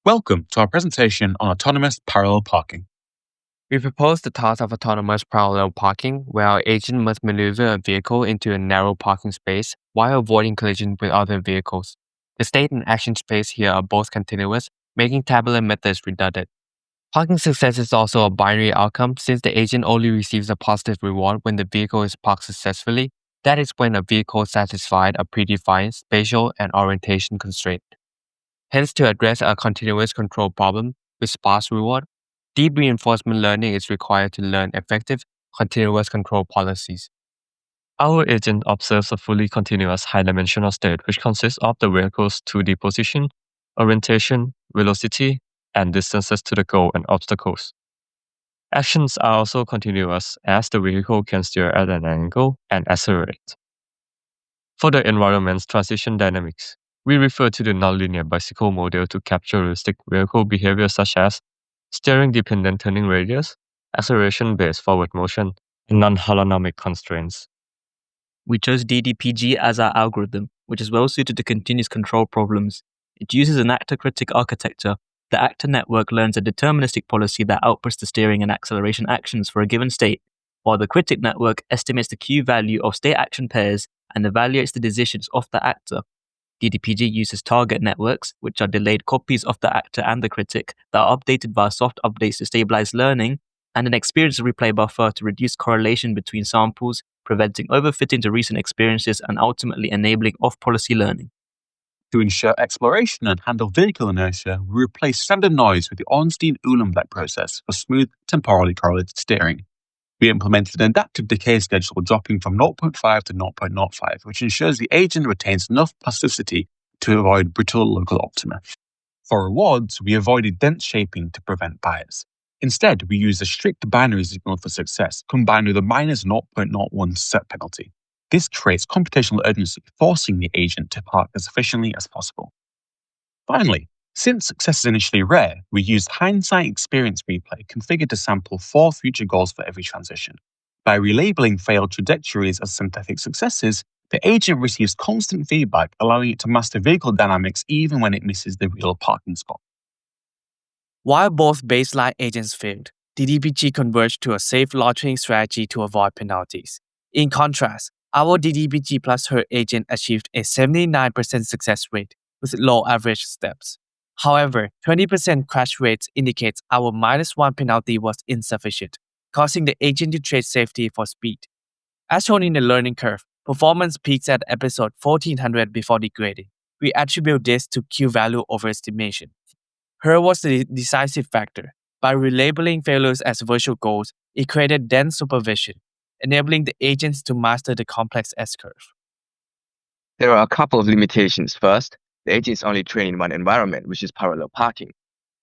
Welcome to our presentation on autonomous parallel parking. We propose the task of autonomous parallel parking, where our agent must maneuver a vehicle into a narrow parking space while avoiding collision with other vehicles. The state and action space here are both continuous, making tabular methods redundant. Parking success is also a binary outcome since the agent only receives a positive reward when the vehicle is parked successfully. That is when a vehicle satisfied a predefined spatial and orientation constraint. Hence, to address a continuous control problem with sparse reward, deep reinforcement learning is required to learn effective continuous control policies. Our agent observes a fully continuous high-dimensional state which consists of the vehicle's 2D position, orientation, velocity, and distances to the goal and obstacles. Actions are also continuous as the vehicle can steer at an angle and accelerate. For the environment's transition dynamics, we refer to the nonlinear bicycle model to capture realistic vehicle behavior such as steering-dependent turning radius, acceleration-based forward motion, and non-holonomic constraints. We chose DDPG as our algorithm, which is well suited to continuous control problems. It uses an actor-critic architecture. The actor network learns a deterministic policy that outputs the steering and acceleration actions for a given state, while the critic network estimates the Q value of state action pairs and evaluates the decisions of the actor. DDPG uses target networks, which are delayed copies of the actor and the critic that are updated via soft updates to stabilize learning, and an experience replay buffer to reduce correlation between samples, preventing overfitting to recent experiences and ultimately enabling off-policy learning. To ensure exploration and handle vehicle inertia, we replace standard noise with the Ornstein-Uhlenbeck process for smooth, temporally correlated steering. We implemented an adaptive decay schedule dropping from 0.5 to 0.05, which ensures the agent retains enough plasticity to avoid brittle local optima. For rewards, we avoided dense shaping to prevent bias. Instead, we used a strict binary signal for success, combined with a minus 0.01 set penalty. This creates computational urgency, forcing the agent to park as efficiently as possible. Finally, since success is initially rare, we used hindsight experience replay configured to sample 4 future goals for every transition. By relabeling failed trajectories as synthetic successes, the agent receives constant feedback, allowing it to master vehicle dynamics even when it misses the real parking spot. While both baseline agents failed, DDPG converged to a safe launching strategy to avoid penalties. In contrast, our DDPG plus her agent achieved a 79% success rate with low average steps. However, 20% crash rates indicates our -1 penalty was insufficient, causing the agent to trade safety for speed. As shown in the learning curve, performance peaks at episode 1400 before degrading. We attribute this to Q value overestimation. Her was the decisive factor. By relabeling failures as virtual goals, it created dense supervision, enabling the agents to master the complex S-curve. There are a couple of limitations. First, the agent is only trained in one environment, which is parallel parking.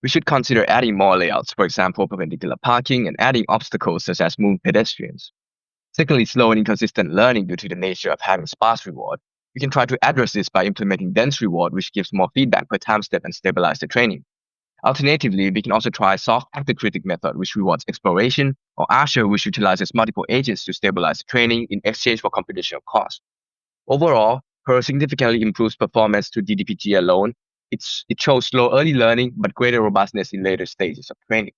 We should consider adding more layouts, for example, perpendicular parking, and adding obstacles such as moving pedestrians. Secondly, slow and inconsistent learning due to the nature of having sparse reward. We can try to address this by implementing dense reward, which gives more feedback per time step and stabilize the training. Alternatively, we can also try soft actor critic method, which rewards exploration, or Azure, which utilizes multiple agents to stabilize the training in exchange for computational cost. Overall, Perl significantly improves performance to DDPG alone. It shows slow early learning, but greater robustness in later stages of training.